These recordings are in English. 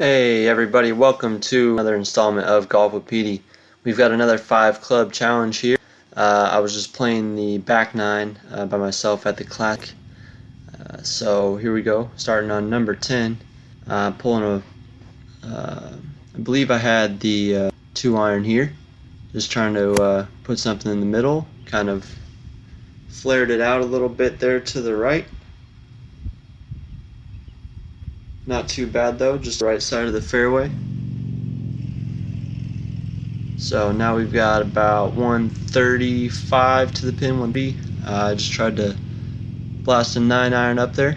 Hey everybody, welcome to another installment of Golf with Petey. We've got another 5-club challenge here. I was just playing the back nine by myself at the Classic. So here we go, starting on number 10. Pulling a, I believe I had the 2-iron here. Just trying to put something in the middle, kind of flared it out a little bit there to the right. Not too bad though, just the right side of the fairway. So now we've got about 135 to the pin, 1B. I just tried to blast a 9-iron up there.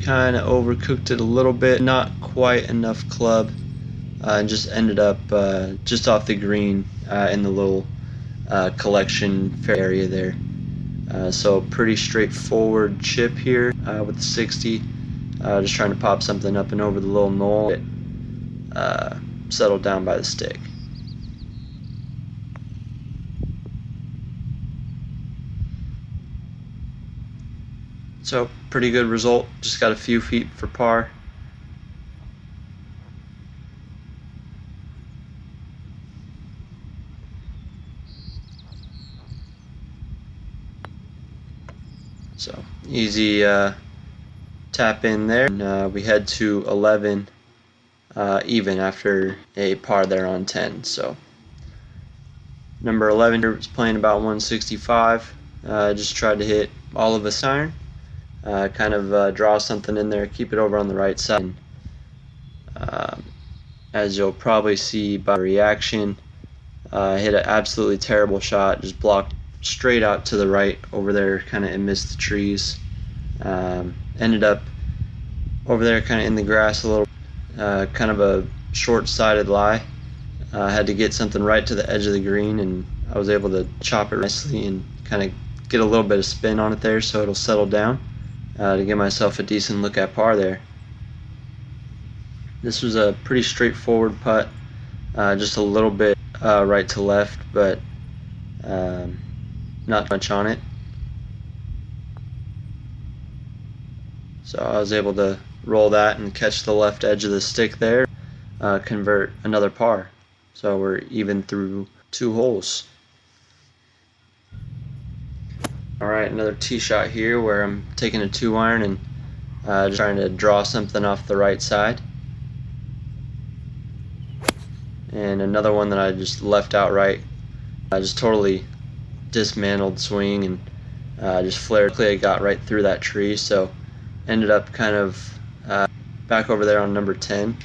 Kind of overcooked it a little bit, not quite enough club, and just ended up just off the green in the little collection fair area there. So pretty straightforward chip here with the 60. Just trying to pop something up and over the little knoll, settled down by the stick. So pretty good result, just got a few feet for par. So easy tap in there, and we head to 11 even after a par there on 10. So number 11 here was playing about 165. Just tried to hit all of a iron, kind of draw something in there, keep it over on the right side. As you'll probably see by reaction, hit an absolutely terrible shot, just blocked straight out to the right over there, kind of amidst the trees. Ended up over there kind of in the grass a little, kind of a short-sided lie. Had to get something right to the edge of the green, and I was able to chop it nicely and kind of get a little bit of spin on it there so it'll settle down to give myself a decent look at par there. This was a pretty straightforward putt, just a little bit right to left, but not much on it. So I was able to roll that and catch the left edge of the stick there, convert another par. So we're even through 2 holes. Alright, another tee shot here where I'm taking a 2-iron and just trying to draw something off the right side. And another one that I just left outright. I just totally dismantled swing and just flared. I got right through that tree, so ended up kind of back over there on number 10,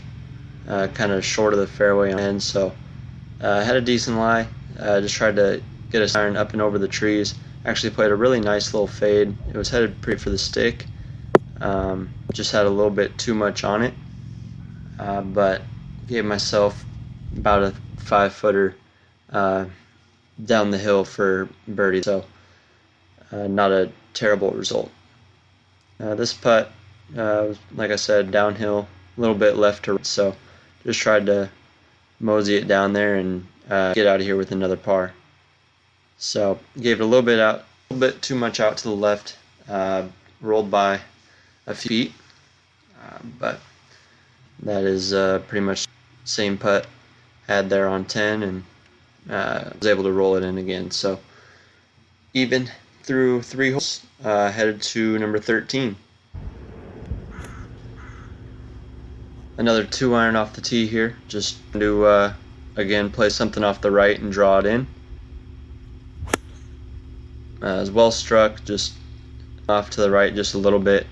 kind of short of the fairway on end. So had a decent lie. Just tried to get a iron up and over the trees. Actually played a really nice little fade. It was headed pretty for the stick. Just had a little bit too much on it, but gave myself about a 5-footer down the hill for birdie. So not a terrible result. This putt was, like I said, downhill, a little bit left to right, so just tried to mosey it down there and get out of here with another par. So gave it a little bit too much out to the left, rolled by a few feet, but that is pretty much the same putt had there on 10, and was able to roll it in again. So even through 3 holes, headed to number 13. Another 2-iron off the tee here, just to again play something off the right and draw it in. It was well struck, just off to the right just a little bit.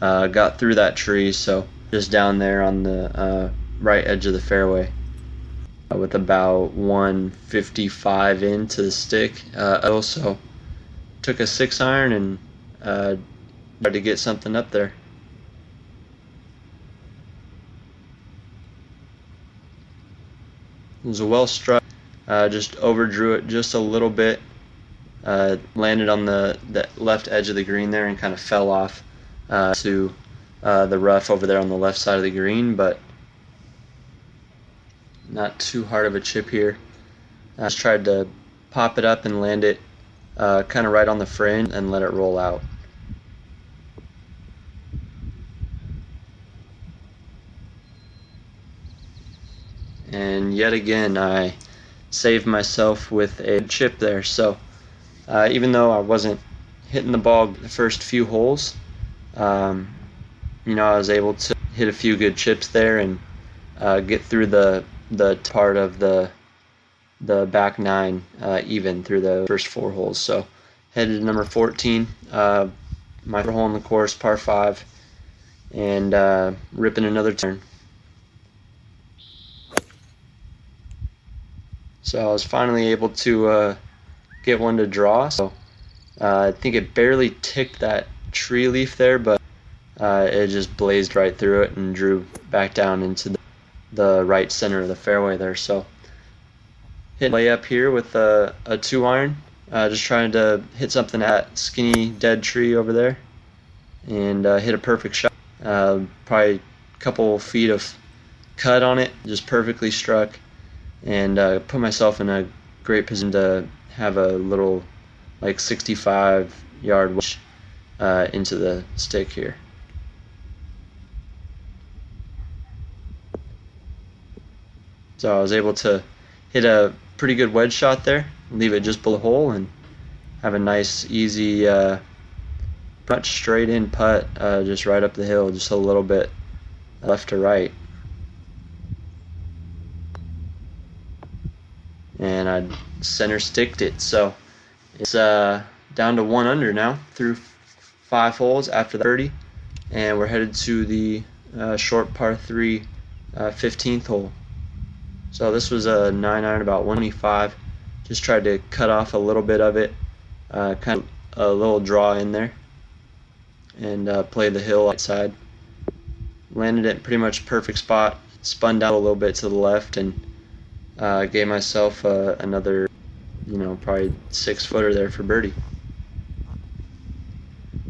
Got through that tree, so just down there on the right edge of the fairway. With about 155 into the stick. I also took a 6-iron and tried to get something up there. It was a well struck, just overdrew it just a little bit, landed on the left edge of the green there and kind of fell off to the rough over there on the left side of the green, but not too hard of a chip here. I just tried to pop it up and land it kind of right on the fringe and let it roll out. and yet again I saved myself with a chip there. So even though I wasn't hitting the ball the first few holes, I was able to hit a few good chips there and get through the part of the back nine even through the first 4 holes. So headed to number 14, my hole in the course, par 5, and ripping another turn. So I was finally able to get one to draw. So I think it barely ticked that tree leaf there, but it just blazed right through it and drew back down into the right center of the fairway there. So hit lay up here with a 2-iron, just trying to hit something at that skinny dead tree over there, and hit a perfect shot. Probably a couple feet of cut on it, just perfectly struck, and put myself in a great position to have a little like 65-yard wedge into the stick here. So I was able to hit a pretty good wedge shot there, leave it just below the hole, and have a nice, easy, much straight in putt, just right up the hill, just a little bit left to right. And I center sticked it. So it's down to 1 under now through 5 holes after the birdie, and we're headed to the short par 3 15th hole. So this was a 9-iron, about 125. Just tried to cut off a little bit of it, kind of a little draw in there, and play the hill outside. Landed it pretty much perfect spot, spun down a little bit to the left, and gave myself another, probably 6-footer there for birdie.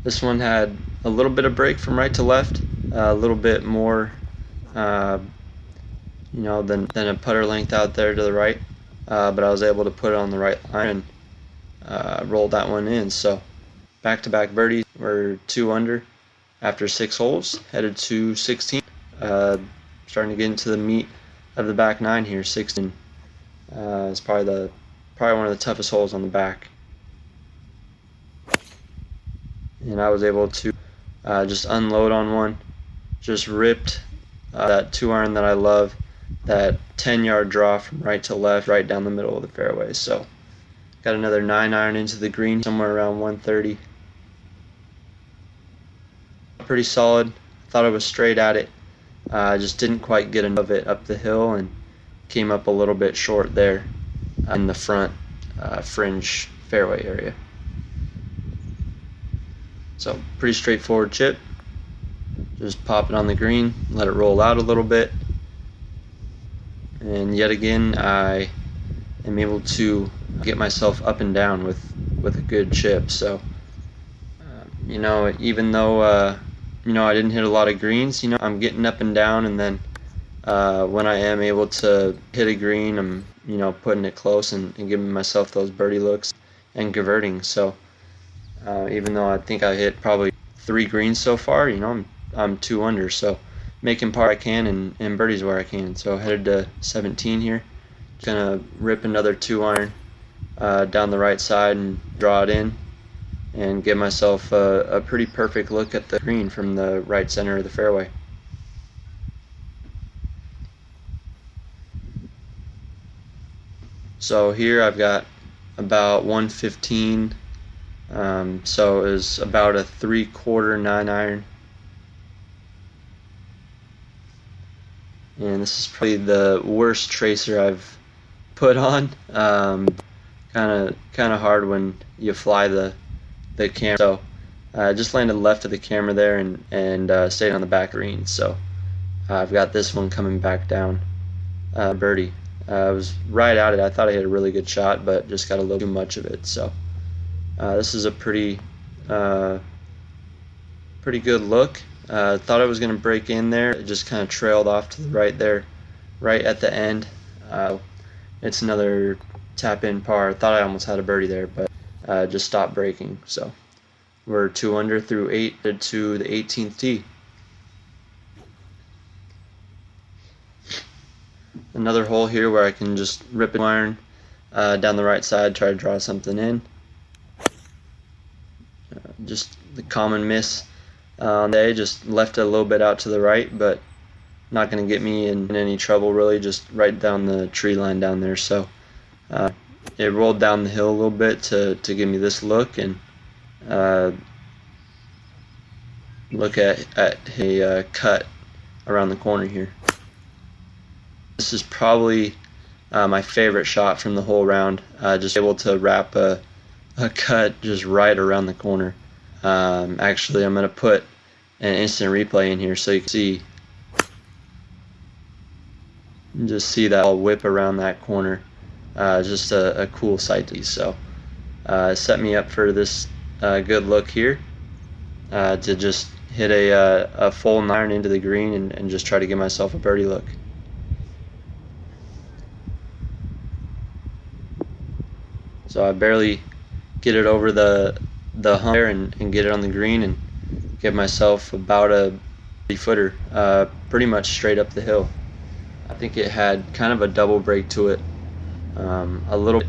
This one had a little bit of break from right to left, a little bit more than a putter length out there to the right, but I was able to put it on the right line and roll that one in. So back-to-back birdies. We're 2 under after 6 holes, headed to 16. Starting to get into the meat of the back 9 here. 16 is probably one of the toughest holes on the back, and I was able to just unload on one, just ripped that 2-iron that I love, that 10-yard draw from right to left, right down the middle of the fairway. So got another 9-iron into the green, somewhere around 130. Pretty solid. Thought I was straight at it. Just didn't quite get enough of it up the hill, and came up a little bit short there in the front fringe fairway area. So pretty straightforward chip. Just pop it on the green, let it roll out a little bit, and yet again I am able to get myself up and down with a good chip. So even though I didn't hit a lot of greens, I'm getting up and down, and then when I am able to hit a green, I'm putting it close and giving myself those birdie looks and converting. So even though I think I hit probably 3 greens so far, I'm 2 under, so making par I can and birdies where I can. So headed to 17 here. Just gonna rip another 2-iron down the right side and draw it in, and give myself a pretty perfect look at the green from the right center of the fairway. So here I've got about 115, so it was about a 3/4 9-iron. And this is probably the worst tracer I've put on. Kind of hard when you fly the camera. So I just landed left of the camera there and stayed on the back green. So I've got this one coming back down, birdie. I was right at it. I thought I hit a really good shot, but just got a little too much of it. So this is a pretty good look. Thought I was going to break in there. It just kind of trailed off to the right there, right at the end. It's another tap-in par. Thought I almost had a birdie there, but just stopped breaking. So we're 2 under through 8 to the 18th tee. another hole here where I can just rip an iron down the right side, try to draw something in. Just the common miss on the day, just left it a little bit out to the right, but not going to get me in any trouble really, just right down the tree line down there. So it rolled down the hill a little bit to give me this look, and look at a cut around the corner here. This is probably my favorite shot from the whole round, just able to wrap a cut just right around the corner. Actually, I'm going to put an instant replay in here so you can see that ball whip around that corner. Just a cool sight to see. So set me up for this good look here, to just hit a full iron into the green and just try to give myself a birdie look. So I barely get it over the hump there and get it on the green and give myself about a 30-footer, pretty much straight up the hill. I think it had kind of a double break to it, a little bit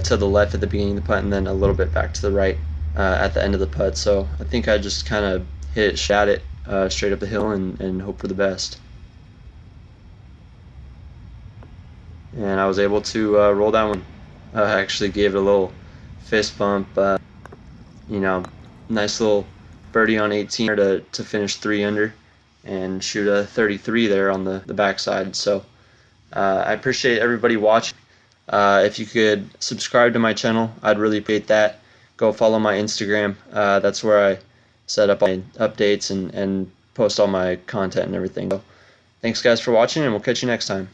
to the left at the beginning of the putt, and then a little bit back to the right at the end of the putt. So I think I just kind of shot it straight up the hill and hope for the best. And I was able to roll that one. I actually gave it a little fist bump, nice little birdie on 18 to finish 3 under and shoot a 33 there on the backside. So I appreciate everybody watching. If you could subscribe to my channel, I'd really appreciate that. Go follow my Instagram. That's where I set up my updates and post all my content and everything. So thanks guys for watching, and we'll catch you next time.